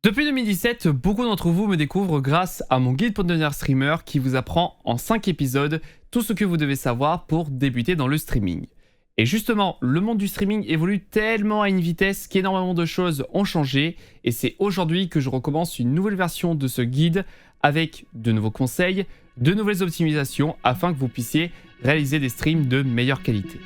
Depuis 2017, beaucoup d'entre vous me découvrent grâce à mon guide pour devenir streamer qui vous apprend en 5 épisodes tout ce que vous devez savoir pour débuter dans le streaming. Et justement, le monde du streaming évolue tellement à une vitesse qu'énormément de choses ont changé et c'est aujourd'hui que je recommence une nouvelle version de ce guide avec de nouveaux conseils, de nouvelles optimisations afin que vous puissiez réaliser des streams de meilleure qualité.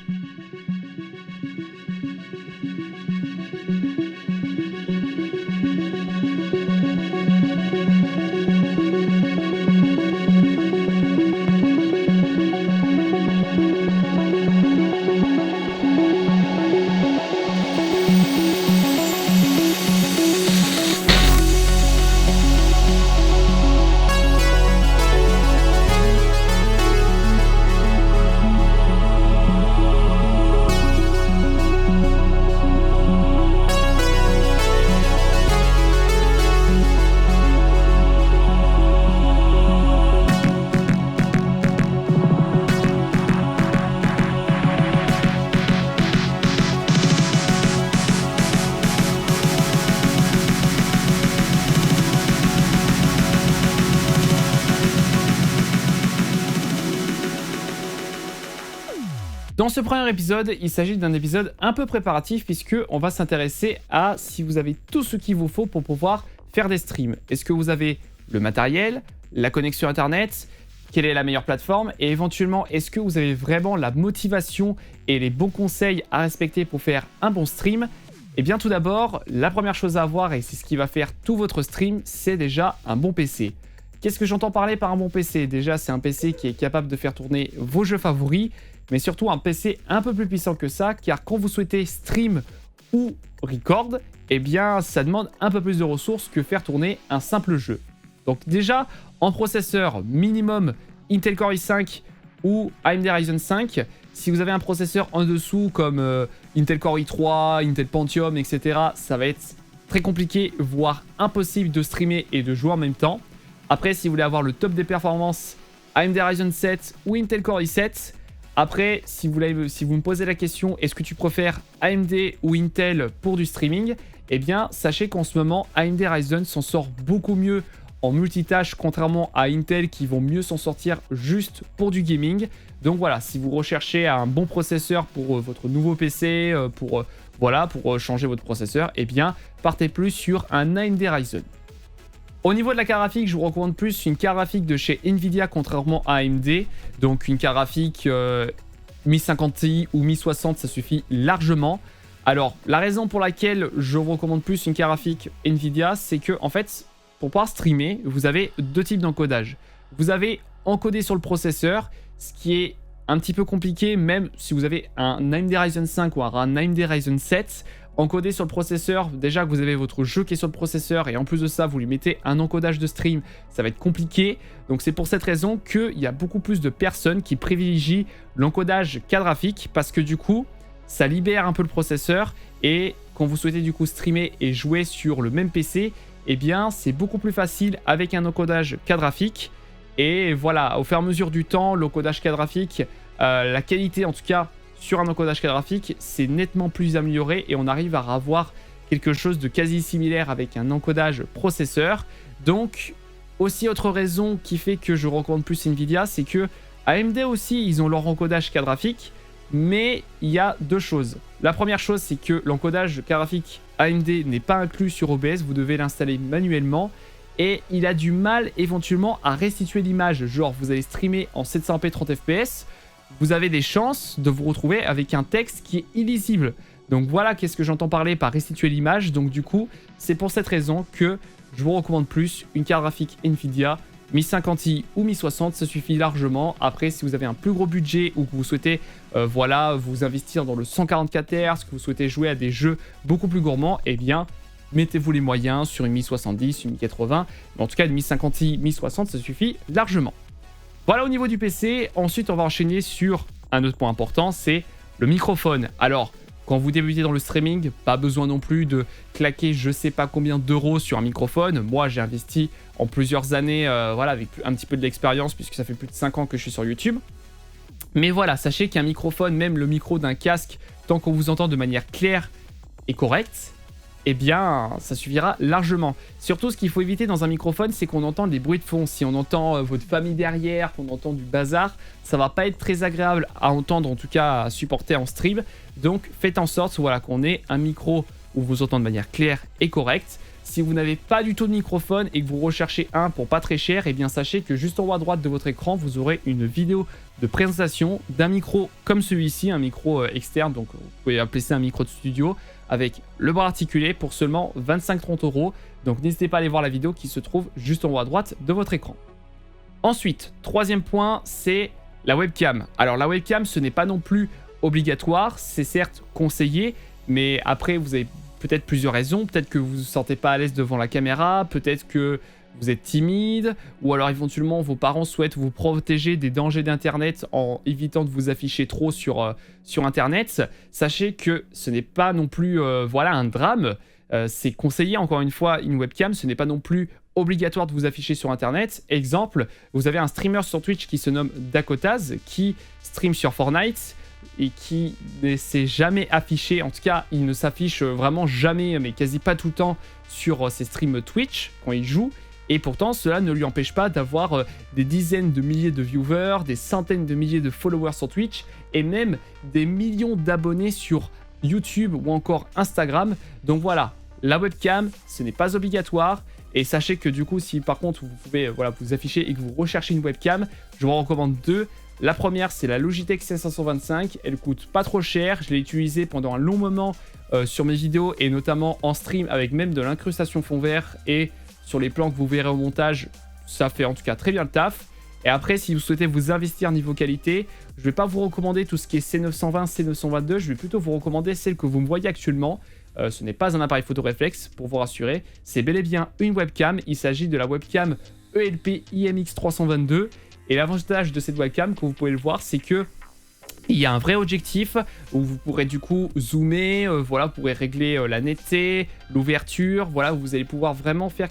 Dans ce premier épisode, il s'agit d'un épisode un peu préparatif puisque on va s'intéresser à si vous avez tout ce qu'il vous faut pour pouvoir faire des streams. Est-ce que vous avez le matériel, la connexion internet, quelle est la meilleure plateforme et éventuellement est-ce que vous avez vraiment la motivation et les bons conseils à respecter pour faire un bon stream? Eh bien tout d'abord, la première chose à avoir et c'est ce qui va faire tout votre stream, c'est déjà un bon PC. Qu'est-ce que j'entends parler par un bon PC? Déjà, c'est un PC qui est capable de faire tourner vos jeux favoris, mais surtout un PC un peu plus puissant que ça, car quand vous souhaitez stream ou record, eh bien, ça demande un peu plus de ressources que faire tourner un simple jeu. Donc déjà, en processeur minimum Intel Core i5 ou AMD Ryzen 5, si vous avez un processeur en dessous comme Intel Core i3, Intel Pentium, etc., ça va être très compliqué, voire impossible de streamer et de jouer en même temps. Après, si vous voulez avoir le top des performances, AMD Ryzen 7 ou Intel Core i7. Après, si vous me posez la question, est-ce que tu préfères AMD ou Intel pour du streaming? Eh bien, sachez qu'en ce moment, AMD Ryzen s'en sort beaucoup mieux en multitâche, contrairement à Intel qui vont mieux s'en sortir juste pour du gaming. Donc voilà, si vous recherchez un bon processeur pour votre nouveau PC, pour changer votre processeur, eh bien, partez plus sur un AMD Ryzen. Au niveau de la carte graphique, je vous recommande plus une carte graphique de chez Nvidia contrairement à AMD. Donc une carte graphique 1050 Ti ou 1060, ça suffit largement. Alors la raison pour laquelle je vous recommande plus une carte graphique Nvidia, c'est que en fait, pour pouvoir streamer, vous avez deux types d'encodage. Vous avez encodé sur le processeur, ce qui est un petit peu compliqué, même si vous avez un AMD Ryzen 5 ou un AMD Ryzen 7. Encodé sur le processeur, déjà que vous avez votre jeu qui est sur le processeur et en plus de ça vous lui mettez un encodage de stream, ça va être compliqué. Donc c'est pour cette raison qu'il y a beaucoup plus de personnes qui privilégient l'encodage carte graphique parce que du coup ça libère un peu le processeur et quand vous souhaitez du coup streamer et jouer sur le même PC, eh bien c'est beaucoup plus facile avec un encodage carte graphique. Et voilà, au fur et à mesure du temps, l'encodage carte graphique, la qualité en tout cas, sur un encodage carte graphique, c'est nettement plus amélioré et on arrive à avoir quelque chose de quasi similaire avec un encodage processeur. Donc, aussi autre raison qui fait que je recommande plus Nvidia, c'est que AMD aussi, ils ont leur encodage carte graphique, mais il y a deux choses. La première chose, c'est que l'encodage carte graphique AMD n'est pas inclus sur OBS, vous devez l'installer manuellement et il a du mal éventuellement à restituer l'image. Genre, vous allez streamer en 720p 30 fps, vous avez des chances de vous retrouver avec un texte qui est illisible. Donc voilà qu'est-ce que j'entends parler par restituer l'image. Donc du coup, c'est pour cette raison que je vous recommande plus une carte graphique Nvidia 1050 Ti ou 1060, ça suffit largement. Après, si vous avez un plus gros budget ou que vous souhaitez vous investir dans le 144 Hz, que vous souhaitez jouer à des jeux beaucoup plus gourmands, eh bien, mettez-vous les moyens sur une 1070, une 1080. Mais en tout cas, une 1050 Ti, 1060, ça suffit largement. Voilà au niveau du PC. Ensuite, on va enchaîner sur un autre point important, c'est le microphone. Alors, quand vous débutez dans le streaming, pas besoin non plus de claquer je sais pas combien d'euros sur un microphone. Moi, j'ai investi en plusieurs années, avec un petit peu de l'expérience, puisque ça fait plus de 5 ans que je suis sur YouTube. Mais voilà, sachez qu'un microphone, même le micro d'un casque, tant qu'on vous entend de manière claire et correcte, eh bien, ça suffira largement. Surtout, ce qu'il faut éviter dans un microphone, c'est qu'on entend des bruits de fond. Si on entend votre famille derrière, qu'on entend du bazar, ça va pas être très agréable à entendre, en tout cas à supporter en stream. Donc, faites en sorte voilà, qu'on ait un micro où vous entendez de manière claire et correcte. Si vous n'avez pas du tout de microphone et que vous recherchez un pour pas très cher, eh bien sachez que juste en haut à droite de votre écran, vous aurez une vidéo de présentation d'un micro comme celui-ci, un micro externe, donc vous pouvez appeler ça un micro de studio, avec le bras articulé pour seulement 25-30 €. Donc n'hésitez pas à aller voir la vidéo qui se trouve juste en haut à droite de votre écran. Ensuite, troisième point, c'est la webcam. Alors la webcam, ce n'est pas non plus obligatoire, c'est certes conseillé, mais après vous avez peut-être plusieurs raisons. Peut-être que vous ne vous sentez pas à l'aise devant la caméra, peut-être que vous êtes timide, ou alors éventuellement vos parents souhaitent vous protéger des dangers d'Internet en évitant de vous afficher trop sur Internet. Sachez que ce n'est pas non plus voilà, un drame. C'est conseillé, encore une fois, une webcam. Ce n'est pas non plus obligatoire de vous afficher sur Internet. Exemple, vous avez un streamer sur Twitch qui se nomme Dakotaz, qui stream sur Fortnite et qui ne s'est jamais affiché, en tout cas il ne s'affiche vraiment jamais, mais quasi pas tout le temps sur ses streams Twitch quand il joue, et pourtant cela ne lui empêche pas d'avoir des dizaines de milliers de viewers, des centaines de milliers de followers sur Twitch, et même des millions d'abonnés sur YouTube ou encore Instagram. Donc voilà, la webcam, ce n'est pas obligatoire, et sachez que du coup si par contre vous pouvez voilà, vous afficher et que vous recherchez une webcam, je vous en recommande deux. La première, c'est la Logitech C525. Elle coûte pas trop cher. Je l'ai utilisée pendant un long moment sur mes vidéos et notamment en stream avec même de l'incrustation fond vert. Et sur les plans que vous verrez au montage, ça fait en tout cas très bien le taf. Et après, si vous souhaitez vous investir niveau qualité, je ne vais pas vous recommander tout ce qui est C920, C922. Je vais plutôt vous recommander celle que vous me voyez actuellement. Ce n'est pas un appareil photo réflexe, pour vous rassurer. C'est bel et bien une webcam. Il s'agit de la webcam ELP IMX322. Et l'avantage de cette webcam, comme vous pouvez le voir, c'est que il y a un vrai objectif où vous pourrez du coup zoomer, voilà, vous pourrez régler la netteté, l'ouverture, voilà, vous allez pouvoir vraiment faire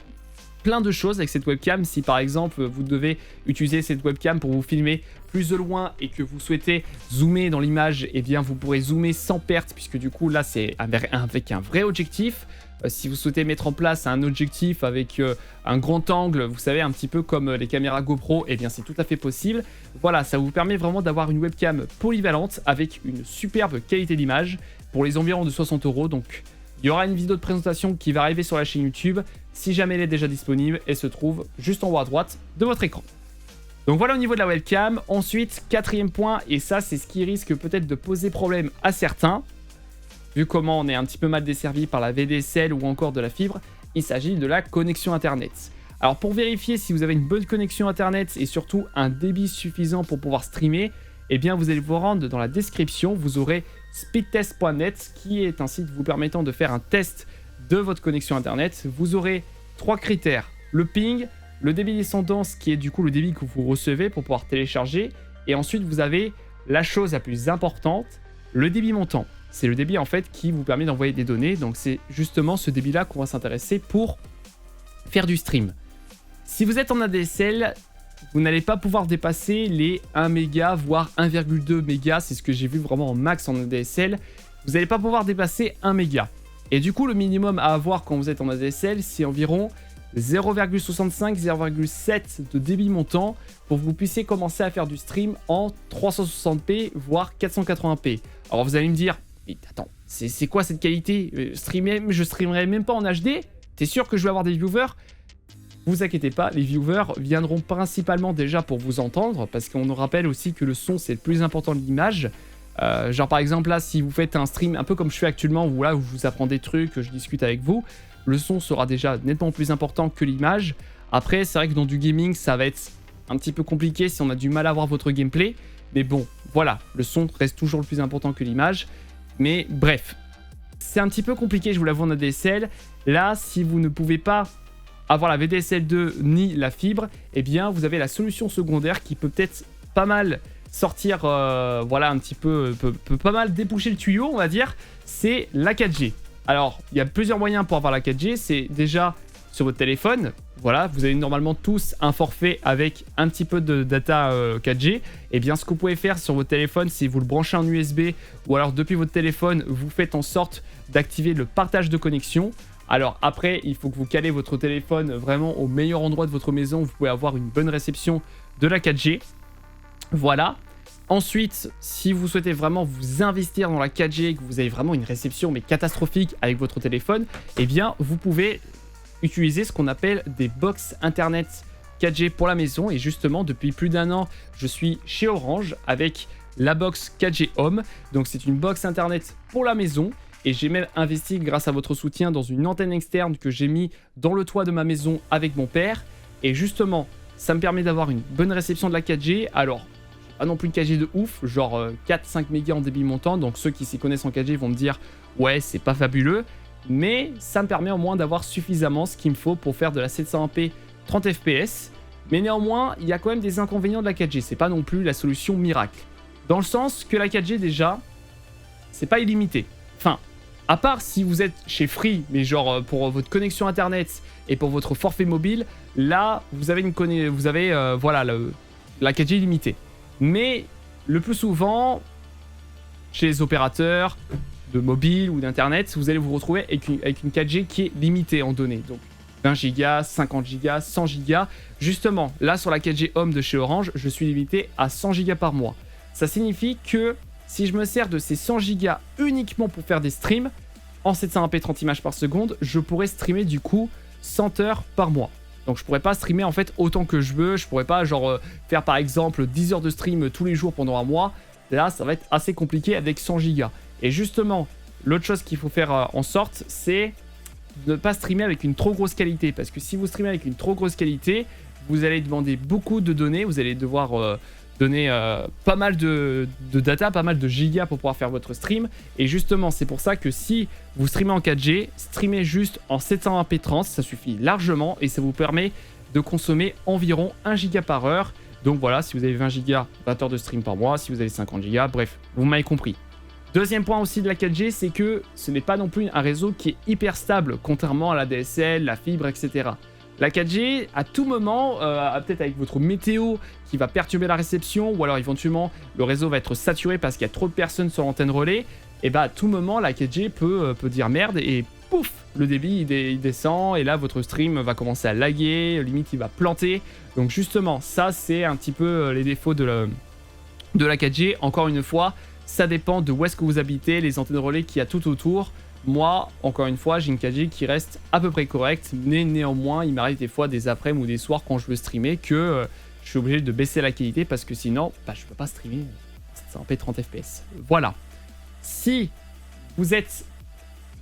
plein de choses avec cette webcam. Si par exemple vous devez utiliser cette webcam pour vous filmer plus de loin et que vous souhaitez zoomer dans l'image, eh bien vous pourrez zoomer sans perte, puisque du coup là c'est avec un vrai objectif. Si vous souhaitez mettre en place un objectif avec un grand angle, vous savez, un petit peu comme les caméras GoPro, eh bien c'est tout à fait possible. Voilà, ça vous permet vraiment d'avoir une webcam polyvalente avec une superbe qualité d'image pour les environs de 60 €. Donc il y aura une vidéo de présentation qui va arriver sur la chaîne YouTube. Si jamais elle est déjà disponible, elle se trouve juste en haut à droite de votre écran. Donc voilà au niveau de la webcam. Ensuite, quatrième point, et ça c'est ce qui risque peut-être de poser problème à certains, vu comment on est un petit peu mal desservi par la VDSL ou encore de la fibre, il s'agit de la connexion Internet. Alors pour vérifier si vous avez une bonne connexion Internet et surtout un débit suffisant pour pouvoir streamer, eh bien vous allez vous rendre dans la description, vous aurez speedtest.net qui est un site vous permettant de faire un test de votre connexion Internet. Vous aurez 3 critères, le ping, le débit descendance qui est du coup le débit que vous recevez pour pouvoir télécharger, et ensuite vous avez la chose la plus importante, le débit montant. C'est le débit en fait qui vous permet d'envoyer des données, donc c'est justement ce débit là qu'on va s'intéresser pour faire du stream. Si vous êtes en ADSL, vous n'allez pas pouvoir dépasser les 1 méga voire 1,2 méga, c'est ce que j'ai vu vraiment en max en ADSL. Vous n'allez pas pouvoir dépasser 1 méga. Et du coup le minimum à avoir quand vous êtes en ADSL, c'est environ 0,65-0,7 de débit montant pour que vous puissiez commencer à faire du stream en 360p voire 480p. Alors vous allez me dire, mais attends, c'est quoi cette qualité? Je streamerai même pas en HD? T'es sûr que je vais avoir des viewers? Vous inquiétez pas, les viewers viendront principalement déjà pour vous entendre, parce qu'on nous rappelle aussi que le son c'est le plus important de l'image. Genre par exemple là, si vous faites un stream un peu comme je fais actuellement, où là où je vous apprends des trucs, je discute avec vous, le son sera déjà nettement plus important que l'image. Après, c'est vrai que dans du gaming, ça va être un petit peu compliqué si on a du mal à voir votre gameplay. Mais bon, voilà, le son reste toujours le plus important que l'image. Mais bref, c'est un petit peu compliqué, je vous l'avoue, en ADSL. Là, si vous ne pouvez pas avoir la VDSL 2 ni la fibre, eh bien, vous avez la solution secondaire qui peut peut-être pas mal sortir, voilà, un petit peu, peut pas mal déboucher le tuyau, on va dire. C'est la 4G. Alors, il y a plusieurs moyens pour avoir la 4G. C'est déjà sur votre téléphone. Voilà, vous avez normalement tous un forfait avec un petit peu de data 4G. Et bien, ce que vous pouvez faire sur votre téléphone, c'est vous le branchez en USB ou alors depuis votre téléphone, vous faites en sorte d'activer le partage de connexion. Alors après, il faut que vous calez votre téléphone vraiment au meilleur endroit de votre maison. Vous pouvez avoir une bonne réception de la 4G. Voilà. Ensuite, si vous souhaitez vraiment vous investir dans la 4G, que vous avez vraiment une réception mais catastrophique avec votre téléphone, eh bien, vous pouvez utiliser ce qu'on appelle des box internet 4G pour la maison. Et justement, depuis plus d'1 an, je suis chez Orange avec la box 4G Home. Donc, c'est une box internet pour la maison. Et j'ai même investi, grâce à votre soutien, dans une antenne externe que j'ai mis dans le toit de ma maison avec mon père. Et justement, ça me permet d'avoir une bonne réception de la 4G. Alors, pas non plus une 4G de ouf, genre 4-5 mégas en débit montant. Donc ceux qui s'y connaissent en 4G vont me dire « Ouais, c'est pas fabuleux ». Mais ça me permet au moins d'avoir suffisamment ce qu'il me faut pour faire de la 720p 30 fps. Mais néanmoins, il y a quand même des inconvénients de la 4G. C'est pas non plus la solution miracle. Dans le sens que la 4G, déjà, c'est pas illimité. Enfin, à part si vous êtes chez Free, mais genre pour votre connexion internet et pour votre forfait mobile, là, vous avez voilà, la 4G illimitée. Mais le plus souvent, chez les opérateurs de mobile ou d'internet, vous allez vous retrouver avec une 4G qui est limitée en données. Donc 20 Go, 50 Go, 100 Go. Justement, là sur la 4G Home de chez Orange, je suis limité à 100 Go par mois. Ça signifie que si je me sers de ces 100 Go uniquement pour faire des streams, en 720p 30 images par seconde, je pourrais streamer du coup 100 heures par mois. Donc je pourrais pas streamer en fait autant que je veux, je pourrais pas genre faire par exemple 10 heures de stream tous les jours pendant un mois. Là ça va être assez compliqué avec 100 Go. Et justement, l'autre chose qu'il faut faire en sorte, c'est de ne pas streamer avec une trop grosse qualité. Parce que si vous streamez avec une trop grosse qualité, vous allez demander beaucoup de données, vous allez devoir donner pas mal de data, pas mal de gigas pour pouvoir faire votre stream. Et justement, c'est pour ça que si vous streamez en 4G, streamez juste en 720p 30, ça suffit largement et ça vous permet de consommer environ 1 giga par heure. Donc voilà, si vous avez 20 gigas, 20 heures de stream par mois, si vous avez 50 gigas, bref, vous m'avez compris. Deuxième point aussi de la 4G, c'est que ce n'est pas non plus un réseau qui est hyper stable, contrairement à la DSL, la fibre, etc. La 4G, à tout moment, peut-être avec votre météo qui va perturber la réception, ou alors éventuellement le réseau va être saturé parce qu'il y a trop de personnes sur l'antenne relais, et bah à tout moment la 4G peut dire merde et pouf, le débit il descend et là votre stream va commencer à laguer, limite il va planter. Donc justement, ça c'est un petit peu les défauts de la 4G. Encore une fois, ça dépend de où est-ce que vous habitez, les antennes relais qu'il y a tout autour. Moi, encore une fois, j'ai une 4G qui reste à peu près correcte, mais néanmoins, il m'arrive des fois des après-midi ou des soirs quand je veux streamer que je suis obligé de baisser la qualité parce que sinon, bah, je ne peux pas streamer 720p 30 fps. Voilà. Si vous êtes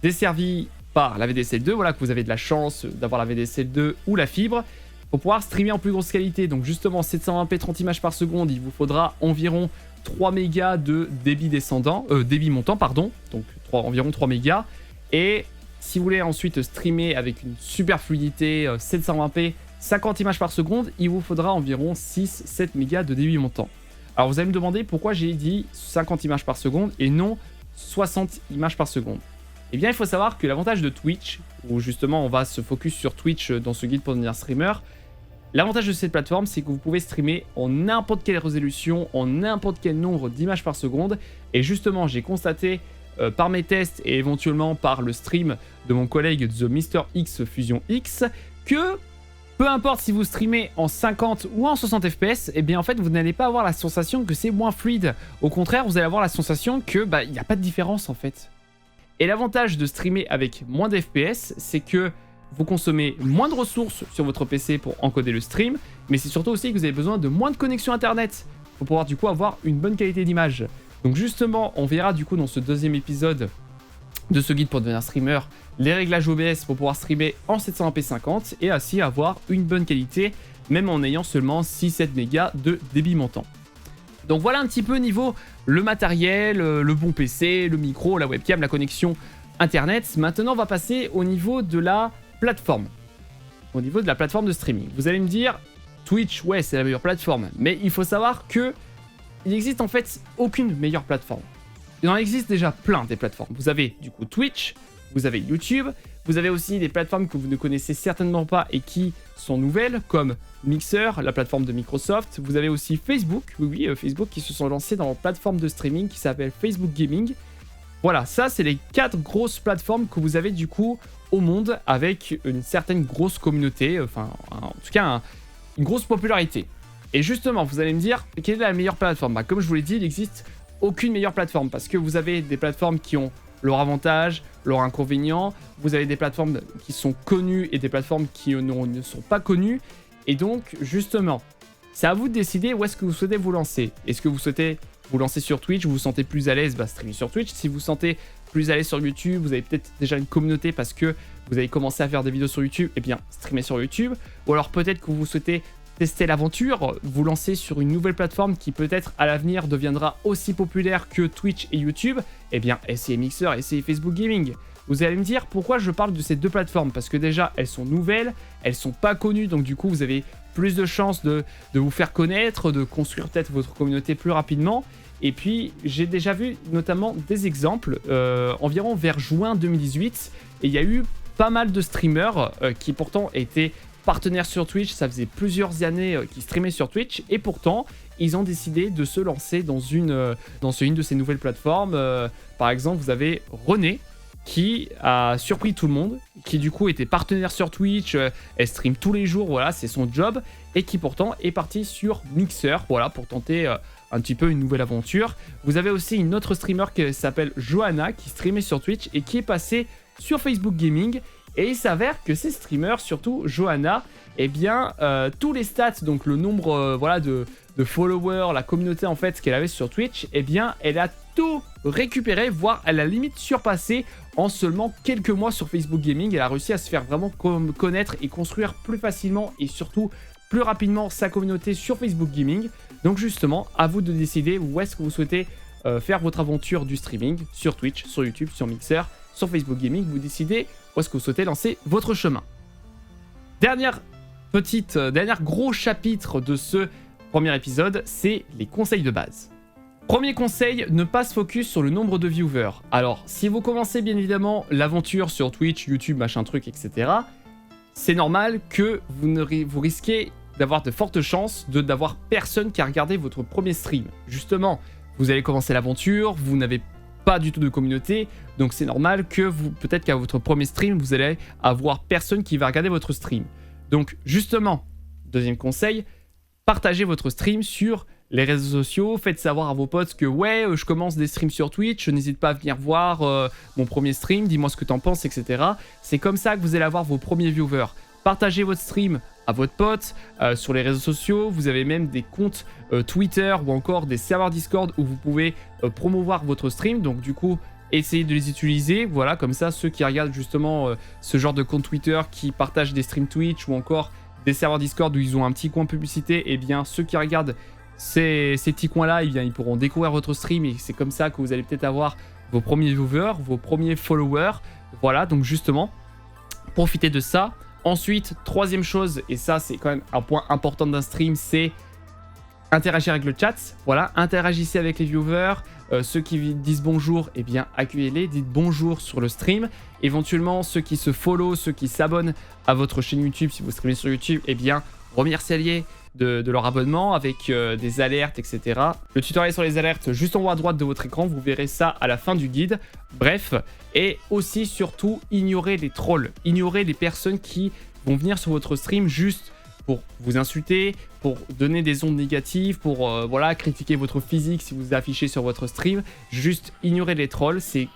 desservi par la VDSL 2, voilà, que vous avez de la chance d'avoir la VDSL 2 ou la fibre, pour pouvoir streamer en plus grosse qualité, donc justement 720p 30 images par seconde, il vous faudra environ 3 mégas de débit débit montant, pardon, donc environ 3 mégas. Et si vous voulez ensuite streamer avec une super fluidité 720p 50 images par seconde, il vous faudra environ 6-7 mégas de débit montant. Alors vous allez me demander pourquoi j'ai dit 50 images par seconde et non 60 images par seconde. Eh bien il faut savoir que l'avantage de Twitch, où justement on va se focus sur Twitch dans ce guide pour devenir streamer, l'avantage de cette plateforme, c'est que vous pouvez streamer en n'importe quelle résolution, en n'importe quel nombre d'images par seconde. Et justement, j'ai constaté par mes tests et éventuellement par le stream de mon collègue The Mr. X Fusion X que peu importe si vous streamez en 50 ou en 60 fps, eh bien en fait vous n'allez pas avoir la sensation que c'est moins fluide. Au contraire, vous allez avoir la sensation que il n'y a pas de différence en fait. Et l'avantage de streamer avec moins d'FPS, c'est que vous consommez moins de ressources sur votre PC pour encoder le stream, mais c'est surtout aussi que vous avez besoin de moins de connexion internet pour pouvoir du coup avoir une bonne qualité d'image. Donc justement, on verra du coup dans ce deuxième épisode de ce guide pour devenir streamer, les réglages OBS pour pouvoir streamer en 720p 50 et ainsi avoir une bonne qualité, même en ayant seulement 6-7 mégas de débit montant. Donc voilà un petit peu niveau le matériel, le bon PC, le micro, la webcam, la connexion internet. Maintenant, on va passer au niveau de la plateforme. Au niveau de la plateforme de streaming. Vous allez me dire, Twitch, ouais, c'est la meilleure plateforme. Mais il faut savoir que il n'existe en fait aucune meilleure plateforme. Il en existe déjà plein des plateformes. Vous avez du coup Twitch, vous avez YouTube, vous avez aussi des plateformes que vous ne connaissez certainement pas et qui sont nouvelles, comme Mixer, la plateforme de Microsoft. Vous avez aussi Facebook, Facebook qui se sont lancés dans une plateforme de streaming qui s'appelle Facebook Gaming. Voilà, ça c'est les 4 grosses plateformes que vous avez du coup au monde avec une certaine grosse communauté, enfin en tout cas une grosse popularité. Et justement, vous allez me dire, quelle est la meilleure plateforme? Bah, comme je vous l'ai dit, il n'existe aucune meilleure plateforme parce que vous avez des plateformes qui ont leur avantage, leur inconvénient, vous avez des plateformes qui sont connues et des plateformes qui ne sont pas connues. Et donc, justement, c'est à vous de décider où est-ce que vous souhaitez vous lancer. Est-ce que vous souhaitez vous lancer sur Twitch, vous vous sentez plus à l'aise, bah, streamer sur Twitch. Si vous vous sentez plus à l'aise sur YouTube, vous avez peut-être déjà une communauté parce que vous avez commencé à faire des vidéos sur YouTube, et bien streamer sur YouTube. Ou alors peut-être que vous souhaitez tester l'aventure, vous lancer sur une nouvelle plateforme qui peut-être à l'avenir deviendra aussi populaire que Twitch et YouTube, eh bien essayez Mixer, essayez Facebook Gaming. Vous allez me dire pourquoi je parle de ces 2 plateformes, parce que déjà elles sont nouvelles, elles sont pas connues, donc du coup vous avez plus de chances de vous faire connaître, de construire peut-être votre communauté plus rapidement. Et puis j'ai déjà vu notamment des exemples, environ vers juin 2018, et il y a eu pas mal de streamers qui pourtant étaient partenaires sur Twitch, ça faisait plusieurs années qu'ils streamaient sur Twitch, et pourtant ils ont décidé de se lancer dans une de ces nouvelles plateformes. Par exemple, vous avez René qui a surpris tout le monde, qui du coup était partenaire sur Twitch, elle stream tous les jours, voilà, c'est son job, et qui pourtant est parti sur Mixer, voilà, pour tenter un petit peu une nouvelle aventure. Vous avez aussi une autre streamer qui s'appelle Johanna, qui streamait sur Twitch et qui est passée sur Facebook Gaming. Et il s'avère que ces streamers, surtout Johanna, eh bien, tous les stats, donc le nombre voilà, de followers, la communauté en fait, ce qu'elle avait sur Twitch, eh bien, elle a tout récupéré, voire elle a limite surpassé en seulement quelques mois sur Facebook Gaming. Elle a réussi à se faire vraiment connaître et construire plus facilement et surtout plus rapidement sa communauté sur Facebook Gaming. Donc justement, à vous de décider où est-ce que vous souhaitez faire votre aventure du streaming, sur Twitch, sur YouTube, sur Mixer, sur Facebook Gaming. Vous décidez où est-ce que vous souhaitez lancer votre chemin. Dernier gros chapitre de ce premier épisode, c'est les conseils de base. Premier conseil, ne pas se focus sur le nombre de viewers. Alors, si vous commencez bien évidemment l'aventure sur Twitch, YouTube, machin truc, etc., c'est normal que vous risquez d'avoir de fortes chances d'avoir personne qui a regardé votre premier stream. Justement, vous allez commencer l'aventure, vous n'avez pas du tout de communauté, donc c'est normal que peut-être qu'à votre premier stream, vous allez avoir personne qui va regarder votre stream. Donc justement, deuxième conseil, partagez votre stream sur les réseaux sociaux, faites savoir à vos potes que ouais, je commence des streams sur Twitch, n'hésite pas à venir voir mon premier stream, dis-moi ce que t'en penses, etc. C'est comme ça que vous allez avoir vos premiers viewers. Partagez votre stream à votre pote sur les réseaux sociaux. Vous avez même des comptes Twitter ou encore des serveurs Discord où vous pouvez promouvoir votre stream. Donc du coup, essayez de les utiliser. Voilà, comme ça, ceux qui regardent justement ce genre de compte Twitter qui partagent des streams Twitch ou encore des serveurs Discord où ils ont un petit coin publicité, eh bien ceux qui regardent ces petits coins-là, eh bien, ils pourront découvrir votre stream et c'est comme ça que vous allez peut-être avoir vos premiers viewers, vos premiers followers. Voilà, donc justement, profitez de ça. Ensuite, troisième chose, et ça c'est quand même un point important d'un stream, c'est interagir avec le chat. Voilà, interagissez avec les viewers. Ceux qui disent bonjour, eh bien accueillez-les, dites bonjour sur le stream. Éventuellement, ceux qui se follow, ceux qui s'abonnent à votre chaîne YouTube, si vous streamez sur YouTube, eh bien remerciez-les de leur abonnement avec des alertes, etc. Le tutoriel sur les alertes, juste en haut à droite de votre écran, vous verrez ça à la fin du guide. Bref, et aussi surtout, ignorez les trolls, ignorez les personnes qui vont venir sur votre stream juste pour vous insulter, pour donner des ondes négatives, pour voilà, critiquer votre physique si vous affichez sur votre stream. Juste ignorez les trolls, c'est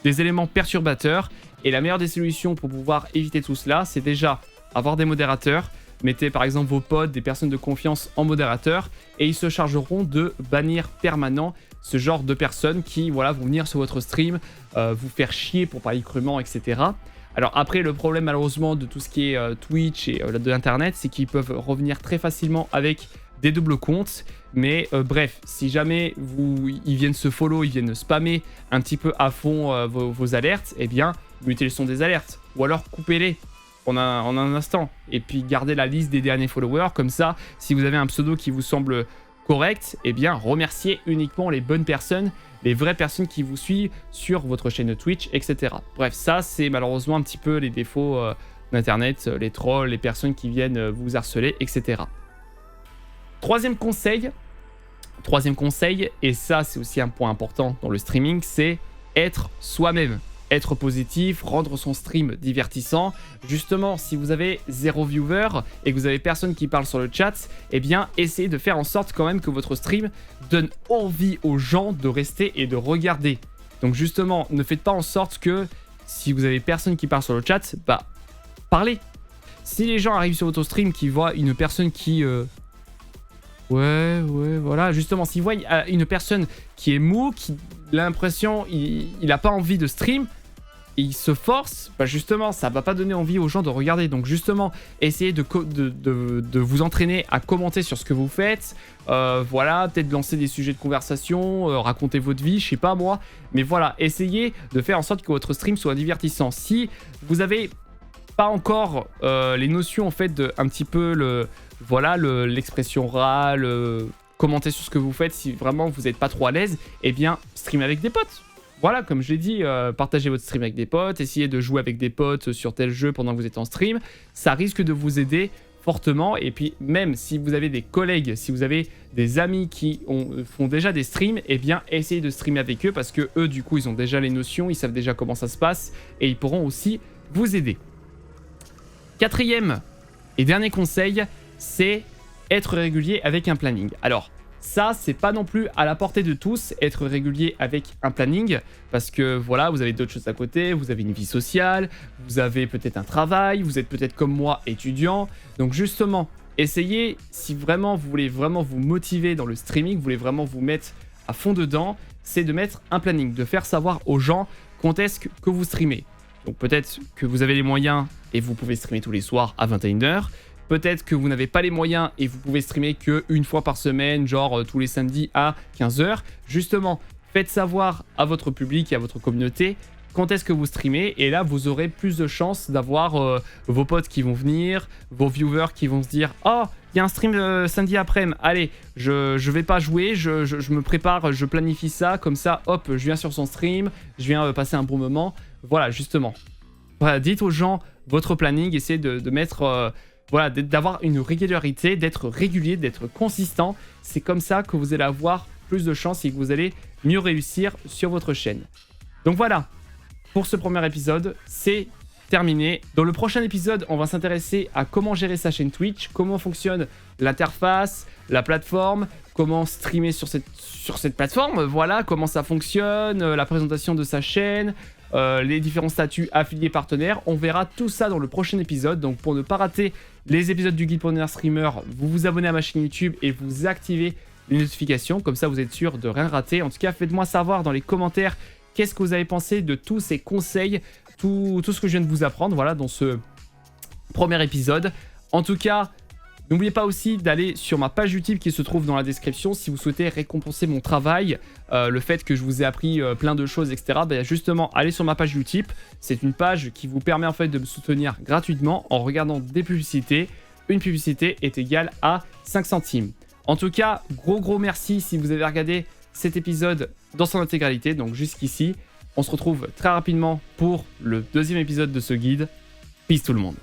des éléments perturbateurs. Et la meilleure des solutions pour pouvoir éviter tout cela, c'est déjà avoir des modérateurs. Mettez par exemple vos potes, des personnes de confiance en modérateur et ils se chargeront de bannir permanent ce genre de personnes qui voilà, vont venir sur votre stream, vous faire chier pour parler crûment, etc. Alors après, le problème malheureusement de tout ce qui est Twitch et de l'internet, c'est qu'ils peuvent revenir très facilement avec des doubles comptes. Mais bref, si jamais ils viennent se follow, ils viennent spammer un petit peu à fond vos alertes, eh bien, mutez le son des alertes ou alors coupez-les. En un instant, et puis gardez la liste des derniers followers, comme ça, si vous avez un pseudo qui vous semble correct, eh bien remerciez uniquement les bonnes personnes, les vraies personnes qui vous suivent sur votre chaîne Twitch, etc. Bref, ça c'est malheureusement un petit peu les défauts d'internet, les trolls, les personnes qui viennent vous harceler, etc. Troisième conseil, et ça c'est aussi un point important dans le streaming, c'est être soi-même. Être positif, rendre son stream divertissant. Justement, si vous avez 0 viewer et que vous avez personne qui parle sur le chat, eh bien, essayez de faire en sorte quand même que votre stream donne envie aux gens de rester et de regarder. Donc justement, ne faites pas en sorte que si vous avez personne qui parle sur le chat, bah, parlez. Si les gens arrivent sur votre stream qui voient une personne qui... Ouais, voilà. Justement, s'ils voient une personne qui est mou, qui a l'impression il n'a pas envie de stream, et il se force, bah justement, ça va pas donner envie aux gens de regarder. Donc justement, essayez de vous entraîner à commenter sur ce que vous faites. Voilà, peut-être lancer des sujets de conversation, raconter votre vie, je sais pas moi. Mais voilà, essayez de faire en sorte que votre stream soit divertissant. Si vous avez pas encore les notions en fait de un petit peu l'expression râle, commenter sur ce que vous faites, si vraiment vous n'êtes pas trop à l'aise, eh bien stream avec des potes. Voilà, comme je l'ai dit, partagez votre stream avec des potes, essayez de jouer avec des potes sur tel jeu pendant que vous êtes en stream. Ça risque de vous aider fortement. Et puis même si vous avez des collègues, si vous avez des amis qui font déjà des streams, eh bien essayez de streamer avec eux parce que eux du coup ils ont déjà les notions, ils savent déjà comment ça se passe et ils pourront aussi vous aider. Quatrième et dernier conseil, c'est être régulier avec un planning. Alors ça, c'est pas non plus à la portée de tous, être régulier avec un planning, parce que voilà, vous avez d'autres choses à côté, vous avez une vie sociale, vous avez peut-être un travail, vous êtes peut-être comme moi étudiant. Donc justement, essayez, si vraiment vous voulez vraiment vous motiver dans le streaming, vous voulez vraiment vous mettre à fond dedans, c'est de mettre un planning, de faire savoir aux gens quand est-ce que vous streamez. Donc peut-être que vous avez les moyens et vous pouvez streamer tous les soirs à 21h. Peut-être que vous n'avez pas les moyens et vous pouvez streamer qu'une fois par semaine, genre tous les samedis à 15h. Justement, faites savoir à votre public et à votre communauté quand est-ce que vous streamez. Et là, vous aurez plus de chances d'avoir vos potes qui vont venir, vos viewers qui vont se dire « Oh, il y a un stream samedi après-midi. Allez, je vais pas jouer, je me prépare, je planifie ça. Comme ça, hop, je viens sur son stream, je viens passer un bon moment. » Voilà, justement. Voilà, dites aux gens votre planning, essayez de mettre... Voilà, d'avoir une régularité, d'être régulier, d'être consistant. C'est comme ça que vous allez avoir plus de chance et que vous allez mieux réussir sur votre chaîne. Donc voilà, pour ce premier épisode, c'est terminé. Dans le prochain épisode, on va s'intéresser à comment gérer sa chaîne Twitch, comment fonctionne l'interface, la plateforme, comment streamer sur cette plateforme, voilà, comment ça fonctionne, la présentation de sa chaîne, les différents statuts affiliés partenaires. On verra tout ça dans le prochain épisode. Donc pour ne pas rater les épisodes du Guide pour devenir streamer, vous vous abonnez à ma chaîne YouTube et vous activez les notifications. Comme ça, vous êtes sûr de rien rater. En tout cas, faites-moi savoir dans les commentaires qu'est-ce que vous avez pensé de tous ces conseils, tout ce que je viens de vous apprendre, voilà, dans ce premier épisode. En tout cas, n'oubliez pas aussi d'aller sur ma page YouTube qui se trouve dans la description si vous souhaitez récompenser mon travail, le fait que je vous ai appris plein de choses, etc. Ben justement, allez sur ma page YouTube. C'est une page qui vous permet en fait de me soutenir gratuitement en regardant des publicités. Une publicité est égale à 5 centimes. En tout cas, gros merci si vous avez regardé cet épisode dans son intégralité, donc jusqu'ici. On se retrouve très rapidement pour le deuxième épisode de ce guide. Peace tout le monde.